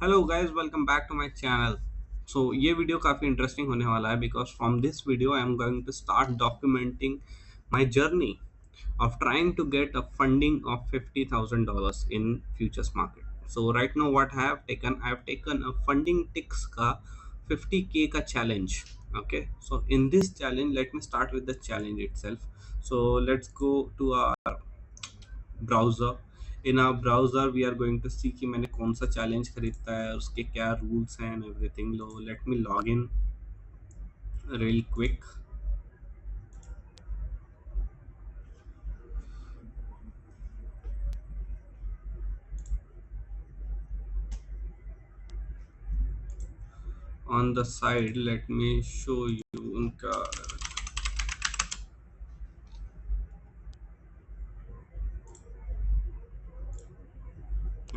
Hello guys, welcome back to my channel. ये video काफ़ी interesting होने वाला है because from this video I am going to start documenting my journey of trying to get a funding of $50,000 in futures market. So right now what I have taken a funding ticks ka 50K ka challenge. Okay, so in this challenge, let me start with the challenge itself. So let's go to our browser. In our browser we are going to see कि मैंने कौन सा challenge खरीदता है, उसके क्या rules हैं and everything. लो let me log in real quick. On the side let me show you उनका।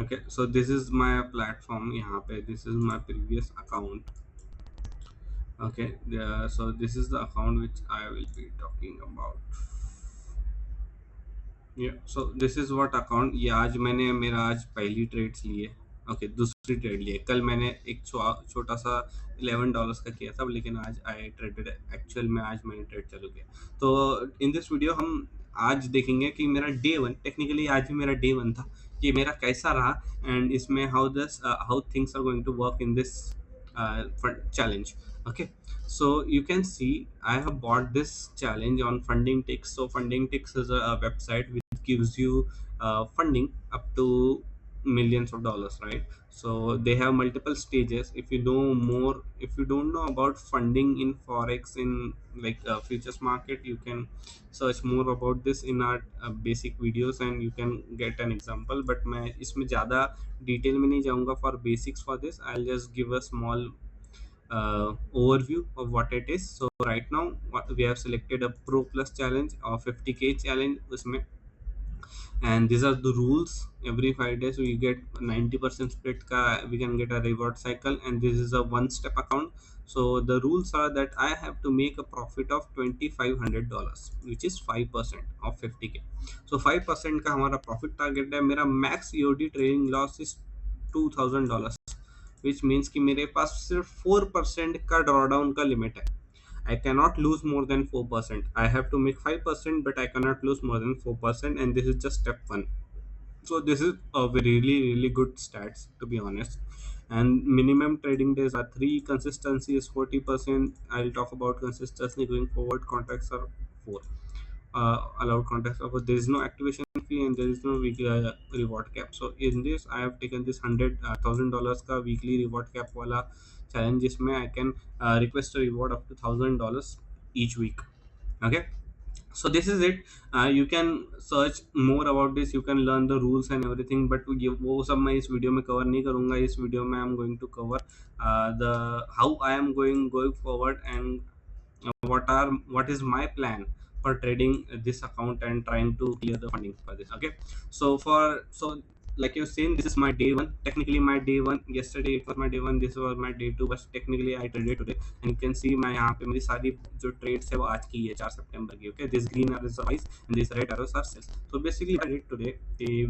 Okay, so this is my platform. यहाँ पे this is my previous account. Okay, so this is the account which I will be talking about. So this is what account. ये आज मैंने मेरा आज पहली trades लिए। ओके, दूसरी ट्रेड लिए। कल मैंने एक छोटा सा $11 का किया था, लेकिन आज आई ट्रेडेड एक्चुअल में। आज मैंने ट्रेड चालू किया। तो इन दिस वीडियो हम आज देखेंगे कि मेरा डे वन, टेक्निकली आज ही मेरा डे वन था, कि मेरा कैसा रहा एंड इसमें how things are going to work in this challenge. Okay, so you can see I have bought this challenge on Funding Ticks. So Funding Ticks is a website which gives you funding up to millions of dollars, right? So they have multiple stages. If you know more, if you don't know about funding in forex, in like futures market, you can search more about this in our basic videos and you can get an example. But मैं इसमें ज़्यादा detail में नहीं जाऊँगा for basics for this. I'll just give a small overview of what it is. So right now we have selected a Pro Plus challenge or 50K challenge उसमें, and these are the rules. Every 5 days we get 90% split ka we can get a reward cycle, and this is a one step account. So the rules are that I have to make a profit of $2,500, which is 5% of 50K. So 5% का हमारा profit target है। मेरा max EOD trading loss is $2,000, which means कि मेरे पास सिर्फ 4% का drawdown का limit है। I cannot lose more than 4%. I have to make 5%, but I cannot lose more than 4%, and this is just step one. So this is a really good stats, to be honest. And minimum trading days are 3. Consistency is 40%. I'll talk about consistency going forward. Contracts are 4. Allowed contracts are 4. There is no activation fee and there is no weekly reward cap. So in this I have taken this $100,000 का weekly reward cap वाला challenge, जिसमें I can request a reward up to $1,000 each week. Okay, so this is it. You can search more about this, you can learn the rules and everything, but वो सब मैं इस video में cover नहीं करूँगा। इस video में I am going to cover the how I am going forward and what is my plan for trading this account and trying to clear the funding for this. Okay, so like you've seen, this is my day one. Technically my day one, yesterday it was my day one, this was my day two, but technically I traded today. And you can see मैं यहाँ पे मेरी सारी जो trades है वो आज की है, 4 सितंबर की। Okay, this green arrows are buys and these red arrows are sells. So basically what I did today,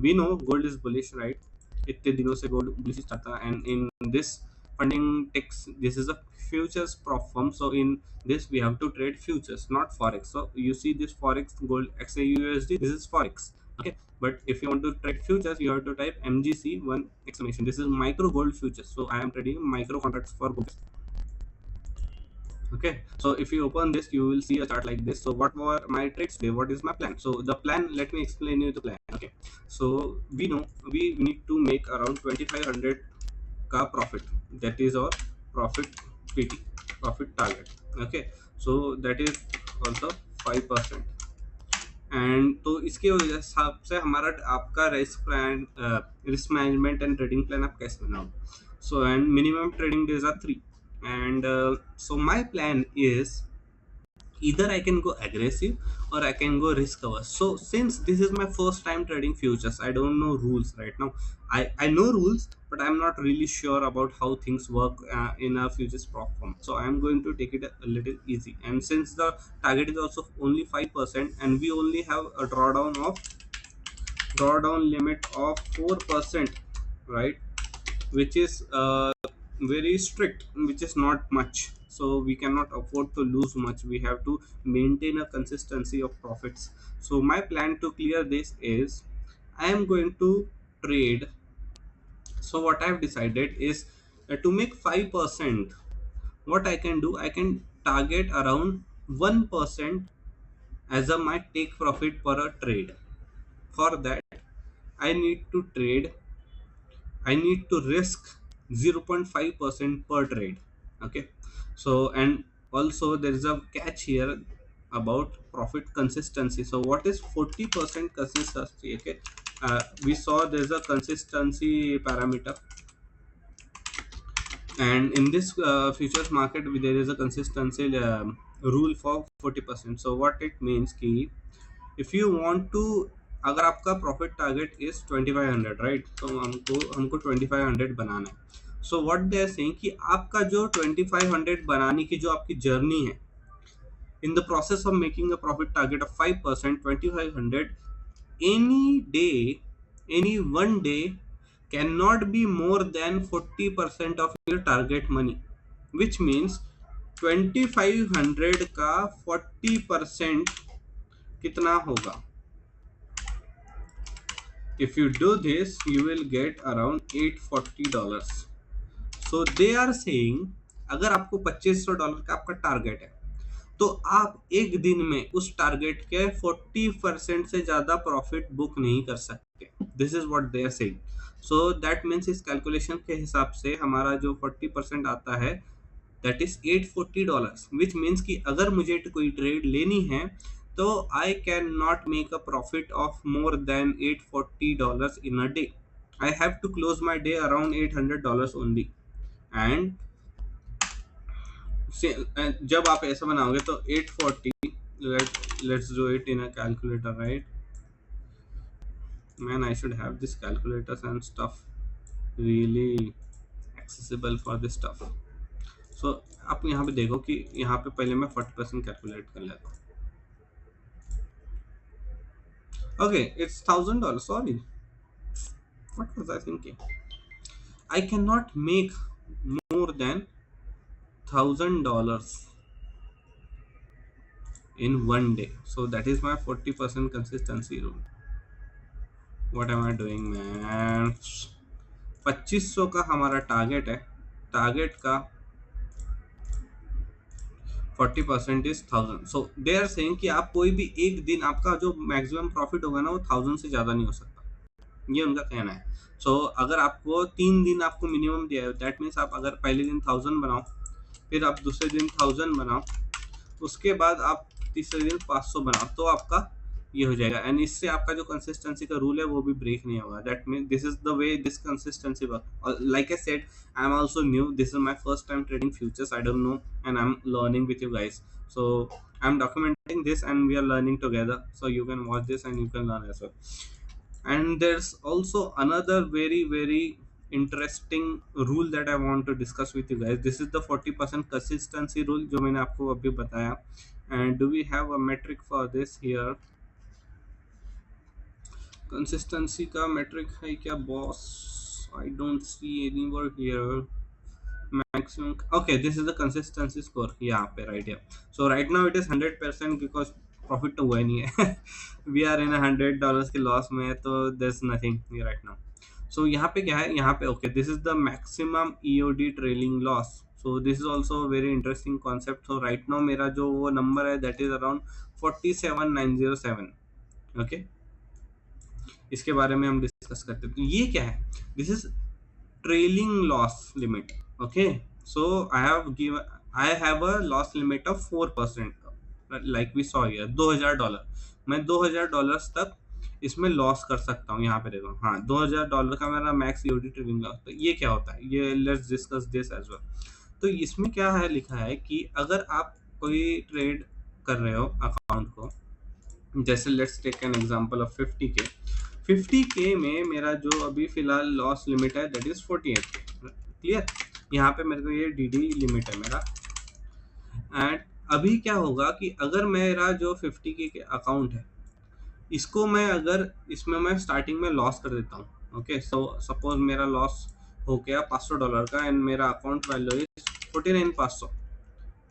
we know gold is bullish, right? इतने दिनों से गोल्ड बुलिश चलता है, and in this funding ticks, this is a futures prop firm. So in this we have to trade futures, not forex. So you see this forex gold XAUUSD, this is forex. Okay, but if you want to trade futures, you have to type MGC one exclamation. This is micro gold futures, so I am trading micro contracts for gold. Okay, so if you open this, you will see a chart like this. So what were my trades today? What is my plan? So the plan, let me explain you the plan. Okay, so we know we need to make around 2500 का profit. That is our profit PT, profit target. Okay, so that is also 5%. And तो इसके हिसाब से हमारा आपका risk plan, risk management and trading plan आप कैसे बनाओ। So and minimum trading days are 3, and so my plan is either I can go aggressive or I can go risk averse. So since this is my first time trading futures, I don't know rules right now. I know rules, but I'm not really sure about how things work in a futures prop firm. So I'm going to take it a little easy. And since the target is also only 5% and we only have a drawdown limit of 4%, right? which is very strict, which is not much. So we cannot afford to lose much. We have to maintain a consistency of profits. So my plan to clear this is I am going to trade. So what I've decided is to make 5%. What I can do, I can target around 1% as a my take profit per a trade. For that, I need to trade, I need to risk 0.5% per trade. Okay. So, and also there is a catch here about profit consistency. So what is 40% consistency? Okay. We saw there's a consistency parameter, and in this futures market there is a consistency rule for 40%. So what it means कि if you want to, अगर आपका profit target is 2500, right, तो हमको हमको 2500 बनाना है. So what they are saying कि आपका जो 2500 बनाने की जो आपकी जर्नी है, in the process of making a profit target of 5%, 2500, any day, any one day cannot be more than 40% of your target money, which means 2500 का 40% कितना होगा? If you do this, you will get around $840. So they are saying अगर आपको $2500 का आपका target है, तो आप एक दिन में उस टारगेट के 40% से ज्यादा प्रॉफिट बुक नहीं कर सकते. This is what they are saying. So that means इस कैलकुलेशन के हिसाब से हमारा जो 40% आता है, दैट इज $840, विच मीन्स कि अगर मुझे कोई ट्रेड लेनी है तो I can not make a profit of more than $840 in a day. I have to close my day around $800 only. And जब आप ऐसा बनाओगे तो 840, let's do it in a calculator, right? Man, I should have this calculators and stuff really accessible for this stuff. So आप यहाँ पे देखो कि यहाँ पे पहले मैं 40% कैलकुलेट कर लेता हूँ. Okay, it's $1000. Sorry, what was I thinking? I cannot make more than $1000 in one day. So that is my 40% consistency rule. What am I doing, man? 2500 का हमारा टारगेट है. टारगेट का 40% is 1000. So they are saying कि आप कोई भी एक दिन आपका जो मैक्सिमम प्रॉफिट होगा ना, वो 1000 से ज़्यादा नहीं हो सकता. ये उनका कहना है. सो अगर आपको 3 दिन आपको मिनिमम दिया है, दैट मीन्स आप अगर पहले दिन 1000 बनाओ, फिर आप दूसरे दिन 1000 बनाओ, उसके बाद आप तीसरे दिन 500 बनाओ, तो आपका ये हो जाएगा. एंड इससे आपका जो कंसिस्टेंसी का रूल है वो भी ब्रेक नहीं होगा. That mean this is the way this consistency work. Like I said, I am also new. This is my first time trading futures. I don't know and I am learning with you guys. So I'm documenting this and we are learning together, so you can watch this and you can learn as well. And there's also another very interesting rule that I want to discuss with you guys. This is the 40% consistency rule जो मैंने आपको अभी बताया. And do we have a metric for this here? Consistency का metric है क्या boss? I don't see anywhere here. Maximum. Okay, this is the consistency score यहाँ पे right here. So right now it is 100% because profit तो हुआ ही नहीं है. We are in $100 के loss में, तो there's nothing here right now. So यहाँ पे क्या है, यहाँ पे okay, this is the maximum EOD trailing loss. So this is also a very interesting concept. So right now मेरा जो वो number है that is around 47907. Okay, इसके बारे में हम डिस्कस करते हैं. तो ये क्या है? This is trailing loss limit. Okay, so I have a loss limit of 4%, like we saw here. $2000, मैं $2000 तक इसमें लॉस कर सकता हूँ. यहाँ पे देखो, हाँ, $2000 का मेरा मैक्स ईओडी ट्रेडिंग लॉस. तो ये क्या होता है, ये let's discuss this as well. तो इसमें क्या है, लिखा है कि अगर आप कोई ट्रेड कर रहे हो अकाउंट को, जैसे let's take an example of 50K. 50K में मेरा जो अभी फिलहाल लॉस लिमिट है दैट इज 48K. क्लियर? यहाँ पे मेरे को ये डीडी लिमिट है मेरा. एंड अभी क्या होगा कि अगर मेरा जो 50K के अकाउंट है, इसको मैं अगर इसमें मैं स्टार्टिंग में लॉस कर देता हूँ. ओके, सो सपोज मेरा लॉस हो गया $500 का एंड मेरा अकाउंट वैल्यू इज 49,500.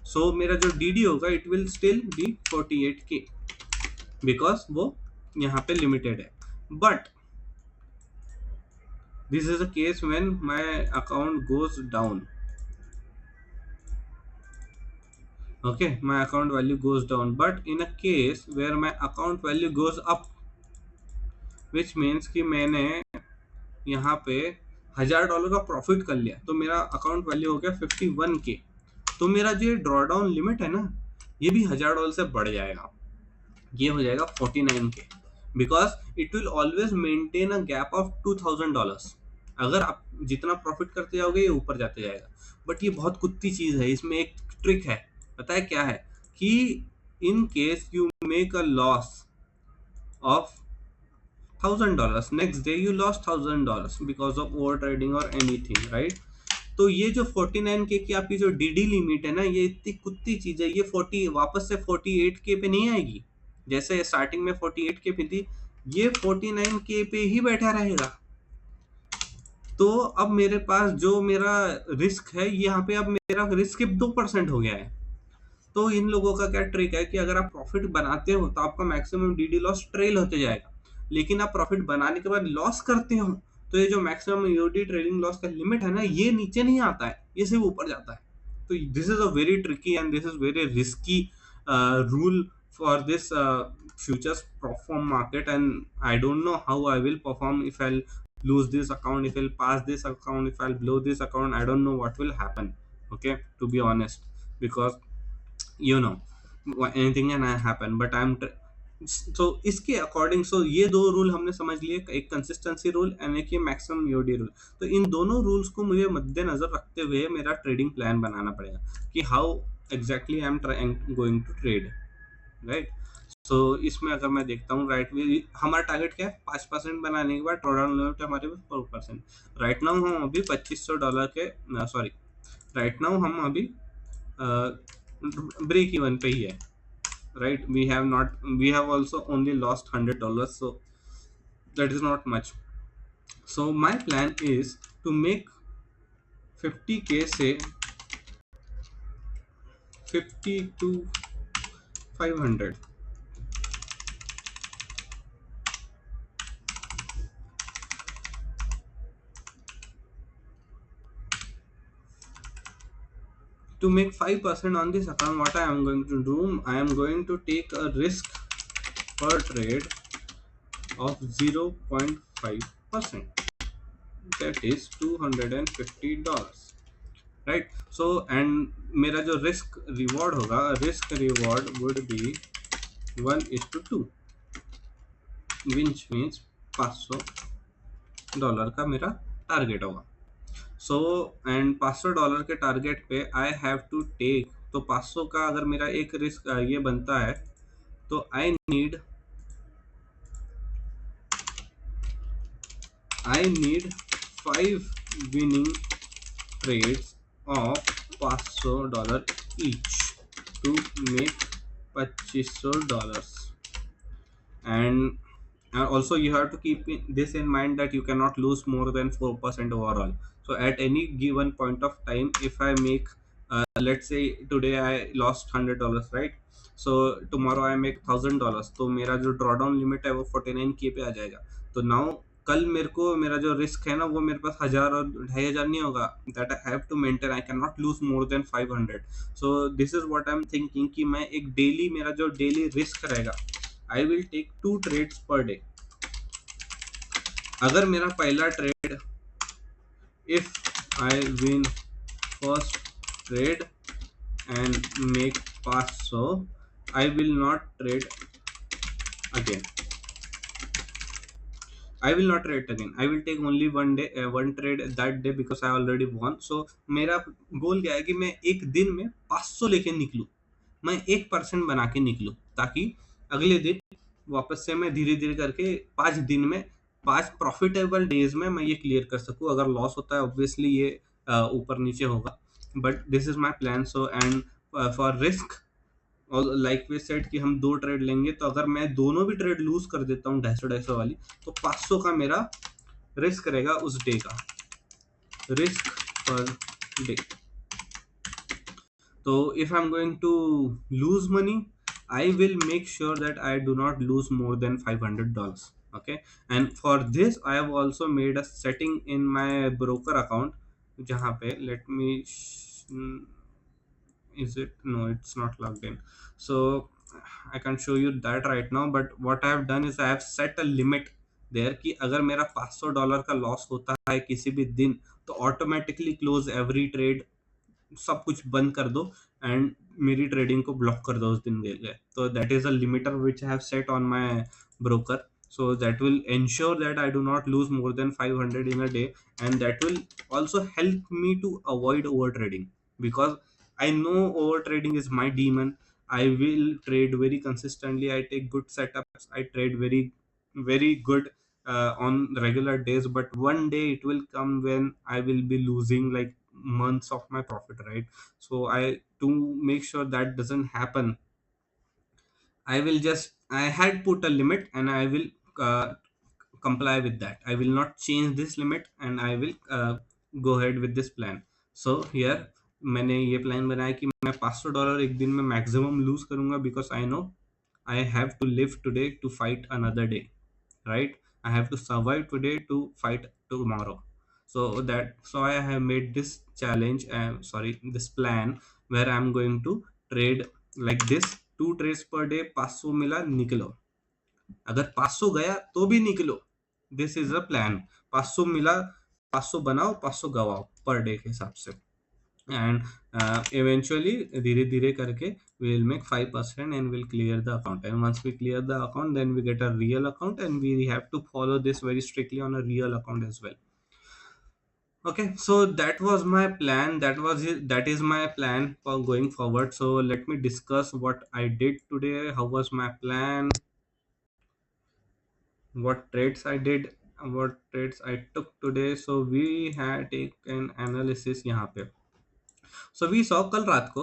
सो मेरा जो डीडी होगा it will still be 48K because वो यहाँ पे लिमिटेड है. But this is a case when my account goes down. Okay, my account value goes down, but in a case where my account value goes up, which means कि मैंने यहाँ पे $1,000 का profit कर लिया तो मेरा अकाउंट वैल्यू हो गया 51K. तो मेरा जो ड्रॉ डाउन लिमिट है ना ये भी $1,000 से बढ़ जाएगा, ये हो जाएगा 49K because it will always maintain a gap of $2,000. अगर आप जितना प्रॉफिट करते जाओगे ये ऊपर जाते जाएगा. बट ये बहुत कुत्ती चीज है, इसमें एक ट्रिक है, पता है क्या है कि in case you make a loss of $1,000, next day you lost $1,000 because of over trading और एनीथिंग, राइट. तो ये जो 49K की आपकी जो डीडी लिमिट है ना ये इतनी कुत्ती चीज है, ये 40 वापस से 48K पे नहीं आएगी. जैसे स्टार्टिंग में 48K पे थी, ये 49K पे ही बैठा रहेगा. तो अब मेरे पास जो मेरा रिस्क है यहाँ पे अब मेरा रिस्क 2% हो गया है. तो इन लोगों का क्या ट्रिक है कि अगर आप प्रॉफिट बनाते हो तो आपका मैक्सिमम डीडी लॉस ट्रेल होते जाएगा, लेकिन आप प्रॉफिट बनाने के बाद लॉस करते हो तो ये जो मैक्सिमम यूडी ट्रेडिंग लॉस का लिमिट है ना ये नीचे नहीं आता है, ये सिर्फ ऊपर जाता है. तो this is a very tricky and this is very risky rule for this futures perform market, and I don't know how I will perform if I'll lose this account, if I'll pass this account, if I'll blow this account. I don't know what will happen, okay, to be honest, because you know anything can happen. But so इसके according so ये दो rule हमने समझ लिए, एक consistency rule and एक ये maximum UD rule. तो इन दोनों रूल्स को मुझे मद्देनजर रखते हुए मेरा ट्रेडिंग प्लान बनाना पड़ेगा कि how exactly I am going to trade, right. So इसमें अगर मैं देखता हूँ राइट, हमारा टारगेट क्या है 5% बनाने के बाद ड्रॉडाउन लिमिट हमारे पास 4%. राइट नाउ हम अभी $2,500 के सॉरी राइट नाउ हम अभी ब्रेक इवन पे ही है, right. We have also only lost $100, so that is not much. So my plan is to make 50K say 50 to 500. To make 5% on this account, what I am going to do, I am going to take a risk per trade of 0.5%, that is $250, right. So and मेरा जो risk reward होगा, risk reward would be 1:2, which means $500 का मेरा target होगा. So and $500 के target पे आई have to take, तो 500 का अगर मेरा एक रिस्क ये बनता है तो I need 5 winning trades of $500 each to make $2,500. And also you have to keep this in mind that you cannot lose more than 4% overall. So at any given point of time, if I make let's say today I lost $100, right. So tomorrow I make $1,000, तो मेरा जो drawdown limit है वो 49K पे आ जाएगा. तो now कल मेरे को मेरा जो रिस्क है ना वो मेरे पास 1,000 और 2,500 नहीं होगा, that I have to maintain, I can not lose more than 500. So this is what I am thinking कि मैं एक डेली, मेरा जो डेली रिस्क रहेगा, I will take 2 trades per day. अगर मेरा पहला trade, if I win first trade and make 500, I will not trade again. I will not trade again. I will take only one trade that day because I already won. So मेरा गोल क्या है कि मैं एक दिन में 500 लेके निकलूं, मैं 1% बना के निकलूं, ताकि अगले दिन वापस से मैं धीरे धीरे करके 5 दिन में 5 प्रॉफिटेबल डेज में मैं ये क्लियर कर सकूं. अगर लॉस होता है ऑब्वियसली ये ऊपर नीचे होगा, but this is my plan. So and for risk और लाइक वे सेट कि हम 2 ट्रेड लेंगे, तो अगर मैं दोनों भी ट्रेड लूज कर देता हूँ 250 वाली, तो 500 का मेरा रिस्क रहेगा उस डे का. risk per day. So if I'm going to lose money, I will make sure that I do not lose more than $500. Okay, and for this I have also made a setting in my broker account, jahan pe let me is it, no, it's not logged in, so I can show you that right now. But what I have done is I have set a limit there कि अगर मेरा $500 का loss होता है किसी भी दिन, तो ऑटोमेटिकली क्लोज एवरी ट्रेड, सब कुछ बंद कर दो एंड मेरी ट्रेडिंग को ब्लॉक कर दो उस दिन के लिए. तो that is a limiter which I have set on my broker, so that will ensure that I do not lose more than 500 in a day, and that will also help me to avoid over trading, because I know over trading is my demon. I will trade very consistently, I take good setups, I trade very good on regular days, but one day it will come when I will be losing like months of my profit, right? So I, to make sure that doesn't happen, I had put a limit, and I will comply with that. I will not change this limit, and I will go ahead with this plan. So here मैंने ये plan बनाया कि मैं $500 एक दिन में maximum loose करूंगा, because I know I have to live today to fight another day, right? I have to survive today to fight tomorrow. So I have made this challenge, sorry, this plan, where I'm going to trade like this, 2 trades per day, 500 मिला निकलो, अगर 500 गया तो भी निकलो, this is a plan. 500 मिला, 500 बनाओ, 500 गवाओ per day के हिसाब से, and eventually धीरे धीरे करके we will make 5% and we'll clear the account, and once we clear the account then we get a real account, and we have to follow this very strictly on a real account as well. Okay, so that was my plan, that is my plan for going forward. So let me discuss what I did today, how was my plan, what trades I did, what trades I took today. So we had taken analysis यहाँ पे. So we saw कल रात को,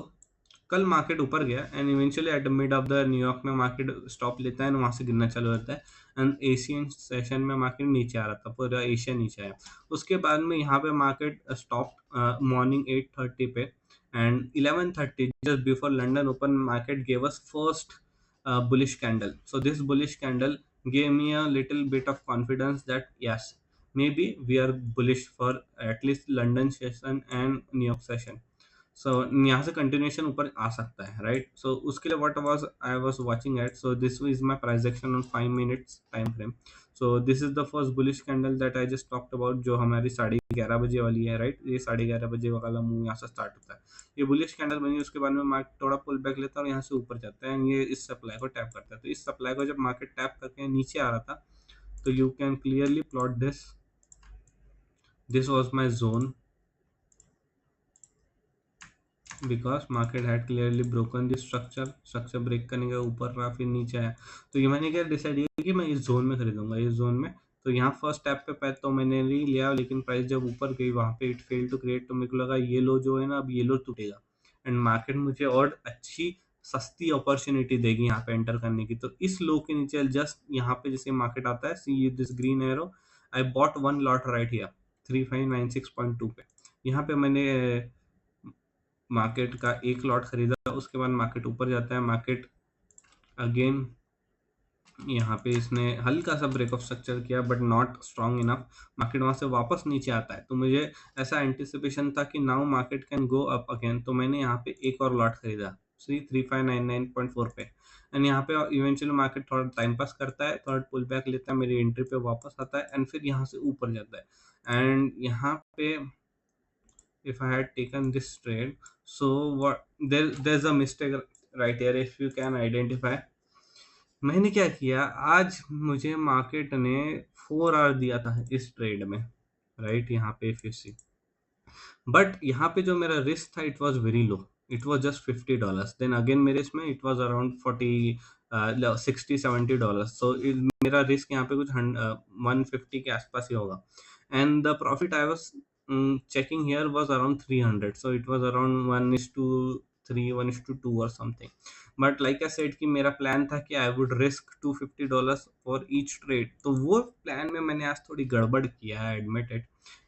कल market ऊपर गया and eventually at the mid of the New York में market stop लेता है, एंड वहां से गिरना चालू होता है, एंड एशियन सेशन में मार्केट नीचे आ रहा था, पूरा एशिया नीचे आया. उसके बाद में यहाँ पे मार्केट स्टॉप मॉर्निंग 8:30 पे, and 11:30 just before London open market gave us first bullish candle. So this bullish candle gave me a little bit of confidence that yes, maybe we are bullish for at least London session and New York session. सो यहाँ से continuation ऊपर आ सकता है, right? सो उसके लिए what was I was watching eight, so this is my price action on 5 minutes time frame. So this is the first bullish candle that I just talked about, जो हमारी 11:30 बजे वाली है, राइट? ये 11:30 बजे वाला मूव यहाँ से स्टार्ट होता है. ये बुलिश कैंडल बनी, उसके बाद में मार्केट थोड़ा पुल बैक लेता है और यहाँ से ऊपर जाता है, ये इस सप्लाई को टैप करता है. तो इस सप्लाई को जब मार्केट टैप करके नीचे आ रहा था, तो you can clearly plot this was my zone, because market had clearly broken the structure break करने के ऊपर रहा, फिर नीचे आया. तो ये मैंने क्या डिसाइड किया कि मैं इस जोन में खरीदूंगा, इस जोन में. तो यहाँ फर्स्ट टैप पे पैर तो मैंने नहीं लिया, लेकिन प्राइस जब ऊपर गई वहाँ पे इट फेल टू क्रिएट, तो मेरे को लगा ये लो जो है ना, अब ये लो टूटेगा एंड मार्केट मुझे और अच्छी सस्ती अपॉर्चुनिटी देगी यहाँ पे एंटर करने की. तो इस लो के नीचे जस्ट यहाँ पे जैसे मार्केट आता है, see this green arrow, I bought one lot right here 3596.2 पे. यहाँ पे मैंने मार्केट का एक लॉट खरीदा, उसके बाद मार्केट ऊपर जाता है, मार्केट अगेन यहाँ पे इसने हल्का सा ब्रेक ऑफ स्ट्रक्चर किया but not strong enough, market वहां से वापस नीचे आता है. तो मुझे ऐसा एंटिसिपेशन था कि now market can go up again, तो मैंने यहाँ पे एक और लॉट खरीदा, सी 3599.4 पे, एंड यहाँ पे इवेंचुअली मार्केट थोड़ा टाइम पास करता है, थोड़ा पुल बैक लेता है, मेरी एंट्री पे वापस आता है, एंड फिर यहाँ से ऊपर जाता है. एंड यहाँ पे if I had taken this trade, so what, there's a mistake right here, if you can identify. मैंने क्या किया, आज मुझे मार्केट ने 4 आवर दिया था इस ट्रेड में, राइट? यहाँ पे if you see, बट यहाँ पे जो मेरा रिस्क था it was very low, it was just $50. Then again मेरे इसमें it was around 60-70 dollar. So मेरा रिस्क यहाँ पे कुछ 150 के आसपास ही होगा, and the profit I was checking here was around 300, so it was around 1 is to 1:3, 1:2 और something. But like I said कि मेरा प्लान था कि I would risk $250 for each trade, तो वो प्लान में मैंने आज थोड़ी गड़बड़ किया है, एडमिट इट।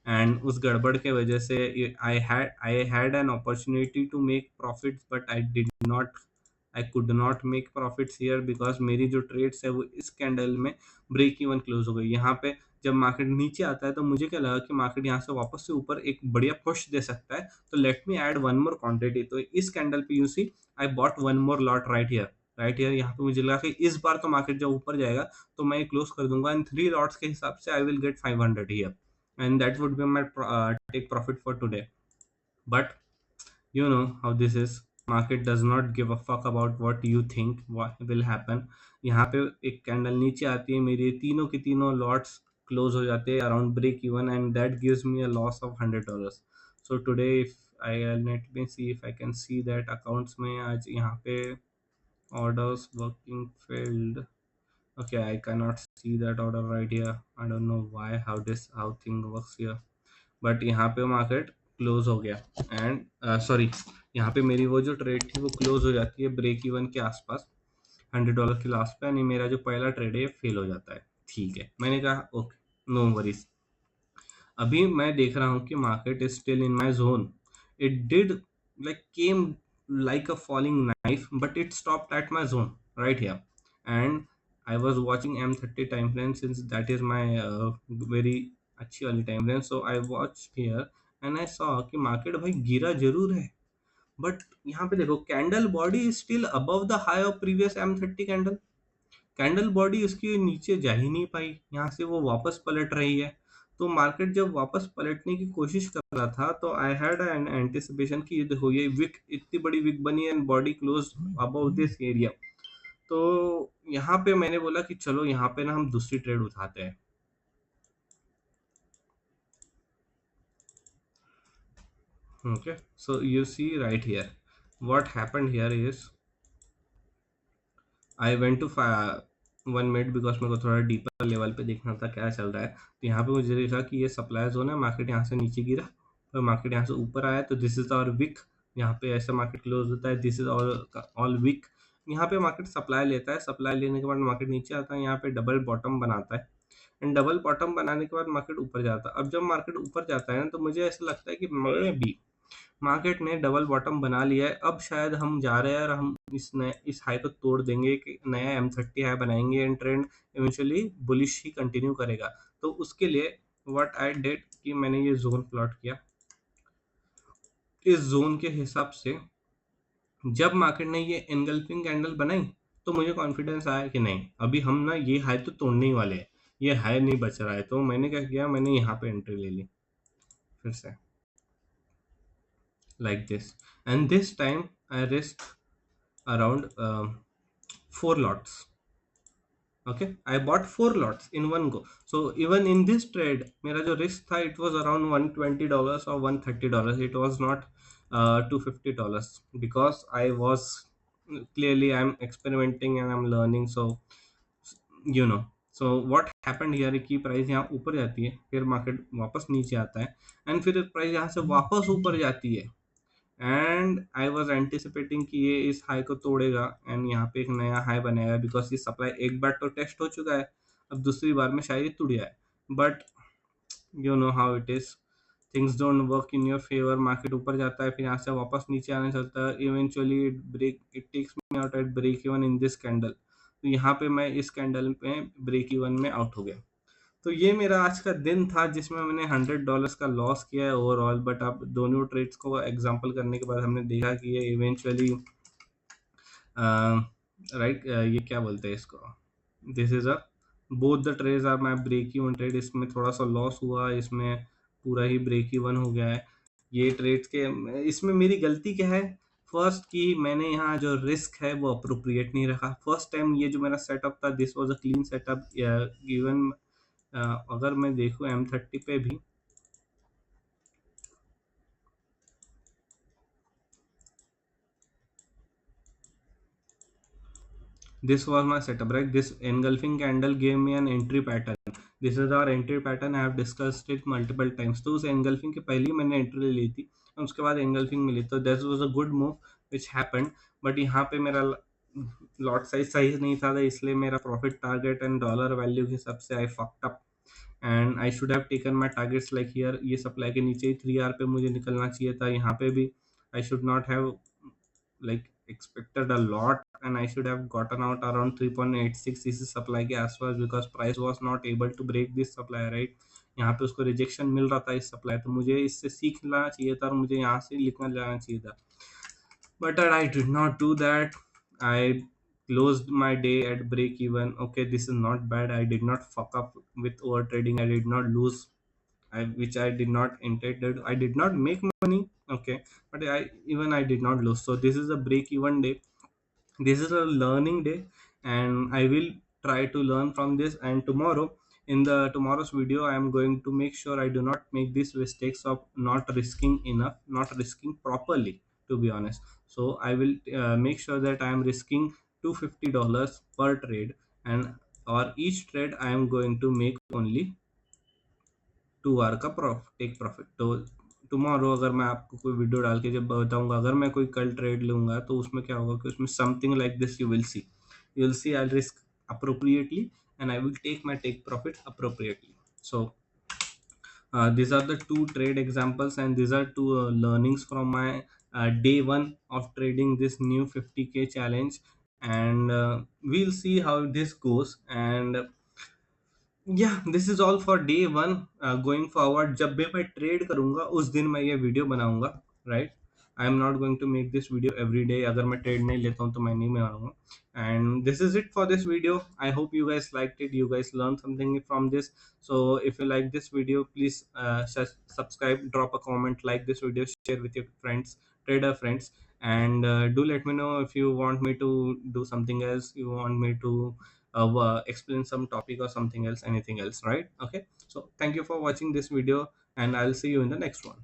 एंड उस गड़बड़ के वजह से I had an opportunity to make profits, but I could not make profits here, because मेरी जो ट्रेड्स है वो इस कैंडल में ब्रेक इवन क्लोज हो गई। यहाँ पे जब मार्केट नीचे आता है तो मुझे क्या लगा कि मार्केट यहाँ से वापस से ऊपर एक बढ़िया पुश दे सकता है, तो let me add one more quantity. तो इस कैंडल पे you see I bought one more lot right here. यहाँ पे मुझे लगा कि इस बार तो मार्केट जब ऊपर जाएगा तो मैं क्लोज कर दूंगा, एंड 3 लॉट्स के हिसाब से I will get 500 here, and that would be my take profit for today. But you know how this is, market does not give a fuck about what you think what will happen। यहाँ पे एक candle नीचे आती है, मेरे तीनों के तीनों लॉट्स क्लोज हो जाते हैं around break even, and that gives me a loss of $100। So today if I let me see if I can see that accounts में आज यहाँ पे orders working failed। okay, I cannot see that order right here। I don't know why, how thing works here। But यहाँ पे market close हो गया, and sorry, यहाँ पे मेरी वो जो ट्रेड थी वो क्लोज हो जाती है ब्रेक इवन के आसपास $100 के लास्ट पे, यानी मेरा जो पहला ट्रेड है फेल हो जाता है। ठीक है, मैंने कहा ओके, नो वरीज। अभी मैं देख रहा हूँ कि market is still in my zone. It did like came like a falling knife, but it stopped at my zone right here। And I was watching M30 time frame, since that is my very अच्छी वाली time frame. So I watch here and I saw कि market भाई गिरा जरूर है, but यहाँ पे देखो candle body is still above the high of previous M30 candle. Candle body उसकी नीचे जा ही नहीं पाई, यहाँ से वो वापस पलट रही है। तो मार्केट जब वापस पलटने की कोशिश कर रहा था तो आई हैड एन एंटिसिपेशन कि देखो ये विक, इतनी बड़ी विक बनी and body close above this area. तो यहाँ पे मैंने बोला कि चलो यहाँ पे ना हम दूसरी ट्रेड उठाते हैं। Okay, so you see right here what happened here is I went to 1 minute, because मेरे को थोड़ा डीपर लेवल पे देखना था क्या चल रहा है। तो यहाँ पे मुझे देखा कि ये सप्लाई जोन है, मार्केट यहाँ से नीचे गिरा और मार्केट यहाँ से ऊपर आया, तो दिस इज आवर विक। यहाँ पे ऐसा मार्केट क्लोज होता है, दिस इज ऑल विक। यहाँ पे मार्केट सप्लाई लेता है, सप्लाई लेने के बाद मार्केट नीचे आता है, यहाँ पे डबल बॉटम बनाता है, एंड डबल बॉटम बनाने के बाद मार्केट ऊपर जाता है। अब जब मार्केट ऊपर जाता है ना तो मुझे ऐसा लगता है कि मैं भी मार्केट ने डबल बॉटम बना लिया है, अब शायद हम जा रहे हैं और हम इस हाई को तोड़ देंगे, कि नया M30 हाई बनाएंगे, and trend eventually bullish he continue करेगा। तो उसके लिए व्हाट आई डिड कि मैंने ये जोन प्लॉट किया। इस जोन के हिसाब से जब मार्केट ने ये एनगल्फिंग कैंडल बनाई तो मुझे कॉन्फिडेंस आया कि नहीं, अभी हम ना ये हाई तो तोड़ने ही वाले हैं, ये हाई नहीं बच रहा है। तो मैंने क्या किया, मैंने यहाँ पे एंट्री ले ली फिर से like this, and this time I risked around 4 lots। okay, I bought 4 lots in one go। so even in this trade मेरा जो risk था it was around $120 or $130। it was not $250, because I was clearly I'm experimenting and I'm learning। so you know, so what happened here कि price यहाँ ऊपर जाती है, फिर market वापस नीचे आता है, एंड फिर प्राइस यहाँ से वापस ऊपर जाती है, एंड आई वॉज एंटिसिपेटिंग कि ये इस हाई को तोड़ेगा एंड यहाँ पे एक नया हाई बनेगा, बिकॉज ये सप्लाई एक बार तो टेस्ट हो चुका है, अब दूसरी बार में शायद ये टूट जाए। But you know how it is, things don't work in your favour. Market ऊपर जाता है, फिर यहाँ से वापस नीचे आने चलता है, eventually it takes me out at break even in this candle. तो यहाँ पे मैं इस कैंडल में ब्रेक इवन में आउट हो गया। तो ये मेरा आज का दिन था जिसमें मैंने $100 का लॉस किया है ओवरऑल। बट अब दोनों ट्रेड्स को एग्जांपल करने के बाद हमने देखा कि ये इवेंचुअली राइट, ये क्या बोलते हैं इसको, this is a both the trades are my break even trade. इसमें थोड़ा सा लॉस हुआ, इसमें पूरा ही ब्रेक इवन हो गया है। ये ट्रेड्स के इसमें मेरी गलती क्या है, फर्स्ट कि मैंने यहाँ जो रिस्क है वो अप्रोप्रिएट नहीं रखा। फर्स्ट टाइम ये जो मेरा सेटअप था this was a clean setup. Even अगर मैं देखूँ M30 पे भी this was my setup, right? This engulfing candle gave me an entry pattern। this is our entry pattern, I have discussed it multiple times। तो उस engulfing के पहले ही मैंने एंट्री ले ली थी, उसके बाद engulfing मिली, तो that was a good move। Which happened, but यहाँ पे मेरा लॉट साइज सही नहीं था, तो इसलिए मेरा profit target and dollar value के हिसाब से आई fucked up, and I should have taken my targets like here, ये सप्लाई के नीचे ही 3 आर पे मुझे निकलना चाहिए था, यहाँ पे भी I should not have like expected a lot, and I should have gotten out around 3.86 इसी supply के आसपास, because price was not able to break this supply, right? यहाँ पे उसको रिजेक्शन मिल रहा था इस सप्लाई, तो मुझे इससे सीखना चाहिए था और मुझे यहाँ से लिखना जाना चाहिए था, but I did not do that. I closed my day at break even. Okay, this is not bad. I did not fuck up with over trading. I did not lose, which I did not intended. I did not make money. Okay, but I did not lose. So this is a break even day. This is a learning day, and I will try to learn from this. And tomorrow, in the tomorrow's video, I am going to make sure I do not make these mistakes of not risking enough, not risking properly, to be honest. So I will make sure that I am risking $250 per trade, and or each trade I am going to make only 2 our का take profit. तो tomorrow अगर मैं आपको कोई video डाल के जब बताऊंगा, अगर मैं कोई कल ट्रेड लूंगा, तो उसमें क्या होगा कि उसमें something like this you will see I risk appropriately, and I will take my take profit appropriately. So these are the two trade examples, and these are two learnings from my day one of trading this new 50K challenge, and we'll see how this goes. And yeah, this is all for day one. Going forward, जब भी मैं trade करूंगा उस दिन मैं ये video बनाऊंगा, right? I am not going to make this video every day, अगर मैं ट्रेड नहीं लेता हूँ तो मैं नहीं बनाऊंगा। And this is it for this video. I hope you guys liked it, you guys learned something from this. So if you like this video, please subscribe, drop a comment, like this video, share with your friends, trader friends, and do let me know if you want me to do something else, you want me to explain some topic or something else, anything else, right? Okay, so thank you for watching this video, and I'll see you in the next one.